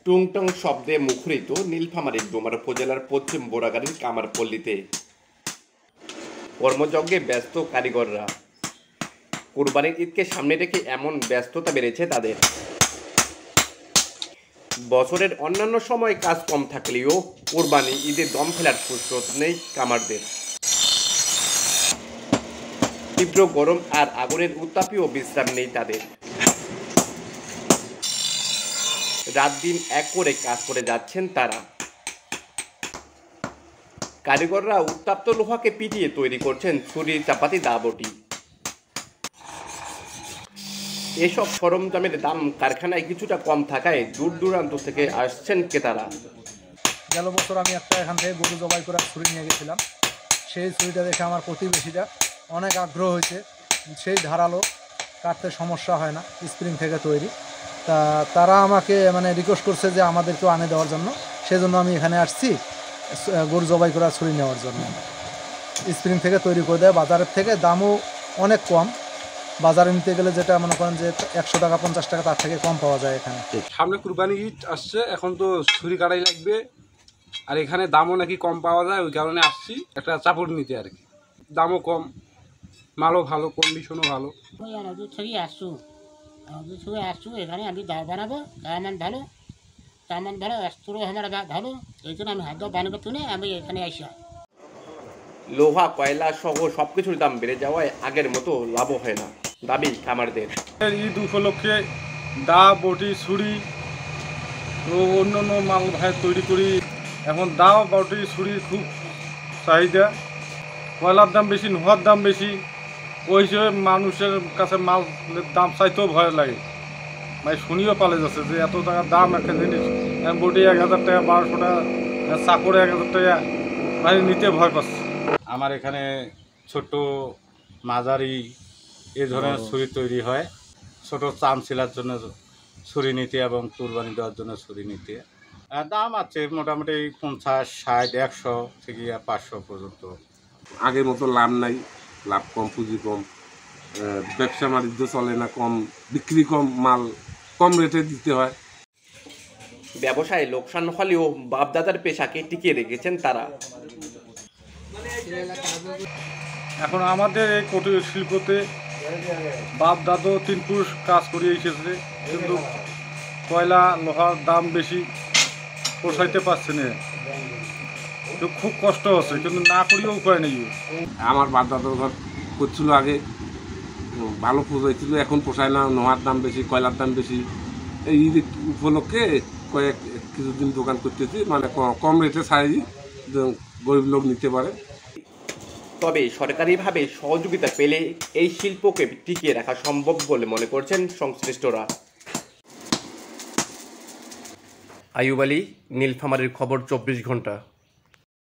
টুংটং শব্দে মুখরিত নীলফামারীর ডোমার উপজেলার পশ্চিম বোরাগাড়ির কামারপল্লীতে কর্মযজ্ঞে ব্যস্ত কারিগররা। কুরবানির ঈদকে সামনে রেখে এমন ব্যস্ততা বেড়েছে তাদের। বছরের অন্যান্য সময় কাজ কম থাকলেও কুরবানি ঈদে দম ফেলার ফুরসত নেই কামারদের। তীব্র গরম আর আগুনের উত্তাপেও বিশ্রাম নেই তাদের। রাত দিন এক করে কাজ করে যাচ্ছেন তারা। কারিগররা উত্তপ্ত লোহাকে পিটিয়ে তৈরি করছেন ছুরি, চাপাতি, দাবটি। এসব সরঞ্জামের দাম কারখানায় কিছুটা কম থাকায় দূর দূরান্ত থেকে আসছেন ক্রেতারা। গেল বছর আমি একটা এখান থেকে গরু জবাই করার ছুরি নিয়ে গেছিলাম। সেই ছুরিটা দেখে আমার প্রতিবেশীরা অনেক আগ্রহ হয়েছে। সেই ধারালো, কাটতে সমস্যা হয় না, স্প্রিং থেকে তৈরি। তারা আমাকে রিকোয়েস্ট করছে যে আমাদেরকেও আনে দেওয়ার জন্য। সেজন্য আমি এখানে আসছি গরু জবাই করার ছুরি নেওয়ার জন্য। স্প্রিং থেকে তৈরি করে দেয়, বাজারের থেকে দামও অনেক কম। বাজারে নিতে গেলে যেটা মনে করেন যে 100 টাকা 50 টাকা তার থেকে কম পাওয়া যায় এখানে। সামনে কুরবানি ঈদ আসছে, এখন তো ছুরি কাটাই লাগবে, আর এখানে দামও নাকি কম পাওয়া যায়, ওই কারণে আসছি একটা চাপড় নিতে আর কি। দামও কম, মালও ভালো, কন্ডিশনও ভালো। আসছু এখানে আমি দাও বানাবো, কামান ভালো, অস্ত্র আমার ভালো, এই জন্য আমি হাত বানাবো তুলে আমি এখানে আসি। লোহা, কয়লা সহ সবকিছুর দাম বেড়ে যাওয়ায় আগের মতো লাভ হয় না, দাবি খামারদের। ঈদ উপলক্ষে দা, বটি, ছুরি ও অন্যান্য মাল ভাই তৈরি করি। এখন দা, বটি, ছুরির খুব চাহিদা। কয়লার দাম বেশি, লোহার দাম বেশি, ওই হিসেবে মানুষের কাছে মালের দাম চাইতেও ভয় লাগে। শুনিও পালে যাচ্ছে যে এত টাকার দাম একটা জিনিস, বটি 1000 টাকা, 1200 টাকা, চাকরে 1000 টাকা, নিতে ভয় পাচ্ছে। আমার এখানে ছোট, মাঝারি এ ধরনের ছুরি তৈরি হয়। ছোট চাম ছিলার জন্য ছুরি নিতে এবং কুরবানি দেওয়ার জন্য ছুরি নিতে দাম আছে মোটামুটি 50, 60, 100 থেকে 500 পর্যন্ত। আগের মতো লাভ নাই, লাভ কম, পুঁজি কম, ব্যবসা বাণিজ্য চলে না, কম বিক্রি, কম মাল কম রেটে দিতে হয়। ব্যবসায় লোকসান হলেও বাপদাদার পেশাকে টিকিয়ে রেখেছেন তারা। এখন আমাদের এই কুটির শিল্পতে বাপ দাদু 3 পুরুষ কাজ করিয়ে এসেছে, কিন্তু কয়লা, লোহার দাম বেশি, পোষাইতে পারছে না, তো খুব কষ্ট হচ্ছে, কিন্তু না করিও উপায় নেই। আমার বাপ দাদু ঘর করছিল আগে, ভালো পোষাইছিল, এখন পোষায় না, লোহার দাম বেশি, কয়লার দাম বেশি। এই ঈদ উপলক্ষে কিছুদিন দোকান করতেছি, কম রেটে ছাড়ি, গরিব লোক নিতে পারে। তবে সরকারিভাবে সহযোগিতা পেলে এই শিল্পকে টিকিয়ে রাখা সম্ভব বলে মনে করছেন সংশ্লিষ্টরা। আইয়ুব আলী, নীলফামারীর খবর 24 ঘন্টা।